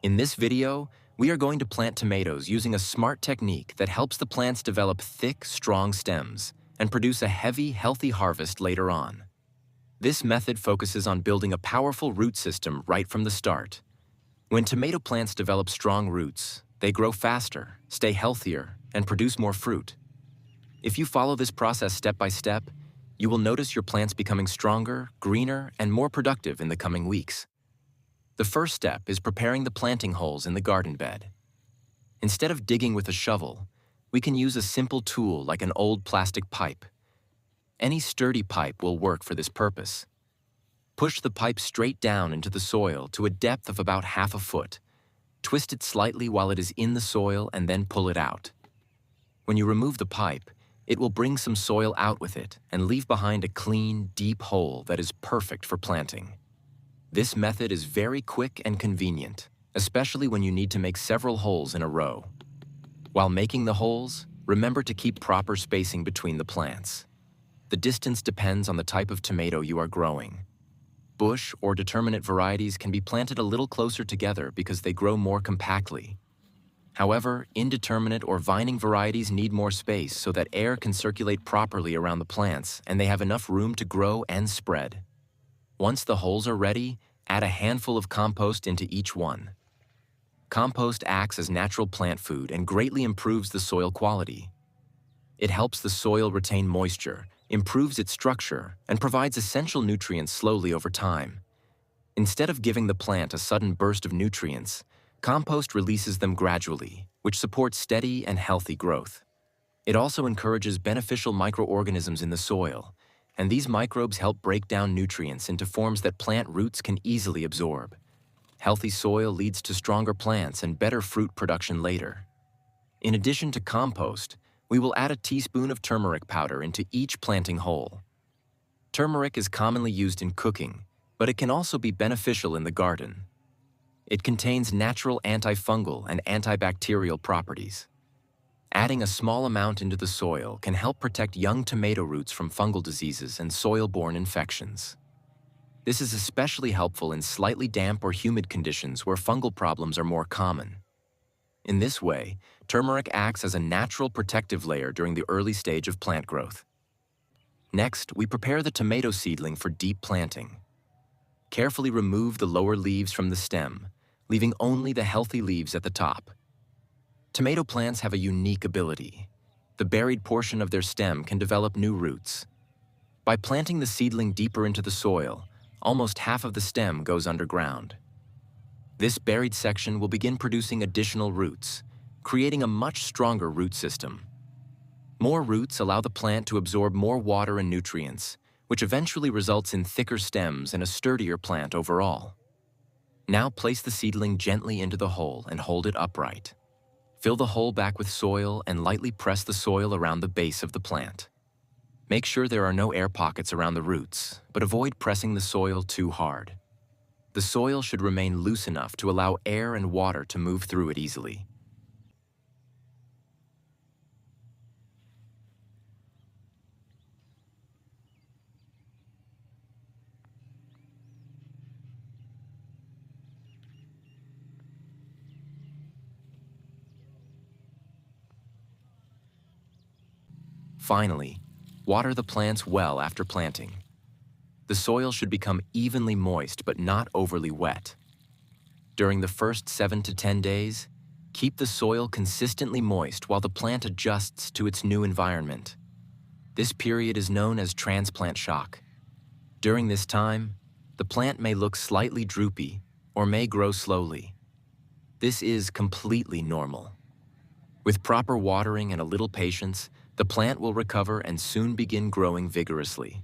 In this video, we are going to plant tomatoes using a smart technique that helps the plants develop thick, strong stems and produce a heavy, healthy harvest later on. This method focuses on building a powerful root system right from the start. When tomato plants develop strong roots, they grow faster, stay healthier, and produce more fruit. If you follow this process step by step, you will notice your plants becoming stronger, greener, and more productive in the coming weeks. The first step is preparing the planting holes in the garden bed. Instead of digging with a shovel, we can use a simple tool like an old plastic pipe. Any sturdy pipe will work for this purpose. Push the pipe straight down into the soil to a depth of about half a foot. Twist it slightly while it is in the soil and then pull it out. When you remove the pipe, it will bring some soil out with it and leave behind a clean, deep hole that is perfect for planting. This method is very quick and convenient, especially when you need to make several holes in a row. While making the holes, remember to keep proper spacing between the plants. The distance depends on the type of tomato you are growing. Bush or determinate varieties can be planted a little closer together because they grow more compactly. However, indeterminate or vining varieties need more space so that air can circulate properly around the plants and they have enough room to grow and spread. Once the holes are ready, add a handful of compost into each one. Compost acts as natural plant food and greatly improves the soil quality. It helps the soil retain moisture, improves its structure, and provides essential nutrients slowly over time. Instead of giving the plant a sudden burst of nutrients, compost releases them gradually, which supports steady and healthy growth. It also encourages beneficial microorganisms in the soil, and these microbes help break down nutrients into forms that plant roots can easily absorb. Healthy soil leads to stronger plants and better fruit production later. In addition to compost, we will add a teaspoon of turmeric powder into each planting hole. Turmeric is commonly used in cooking, but it can also be beneficial in the garden. It contains natural antifungal and antibacterial properties. Adding a small amount into the soil can help protect young tomato roots from fungal diseases and soil-borne infections. This is especially helpful in slightly damp or humid conditions where fungal problems are more common. In this way, turmeric acts as a natural protective layer during the early stage of plant growth. Next, we prepare the tomato seedling for deep planting. Carefully remove the lower leaves from the stem, leaving only the healthy leaves at the top. Tomato plants have a unique ability. The buried portion of their stem can develop new roots. By planting the seedling deeper into the soil, almost half of the stem goes underground. This buried section will begin producing additional roots, creating a much stronger root system. More roots allow the plant to absorb more water and nutrients, which eventually results in thicker stems and a sturdier plant overall. Now place the seedling gently into the hole and hold it upright. Fill the hole back with soil and lightly press the soil around the base of the plant. Make sure there are no air pockets around the roots, but avoid pressing the soil too hard. The soil should remain loose enough to allow air and water to move through it easily. Finally, water the plants well after planting. The soil should become evenly moist but not overly wet. During the first 7 to 10 days, keep the soil consistently moist while the plant adjusts to its new environment. This period is known as transplant shock. During this time, the plant may look slightly droopy or may grow slowly. This is completely normal. With proper watering and a little patience, the plant will recover and soon begin growing vigorously.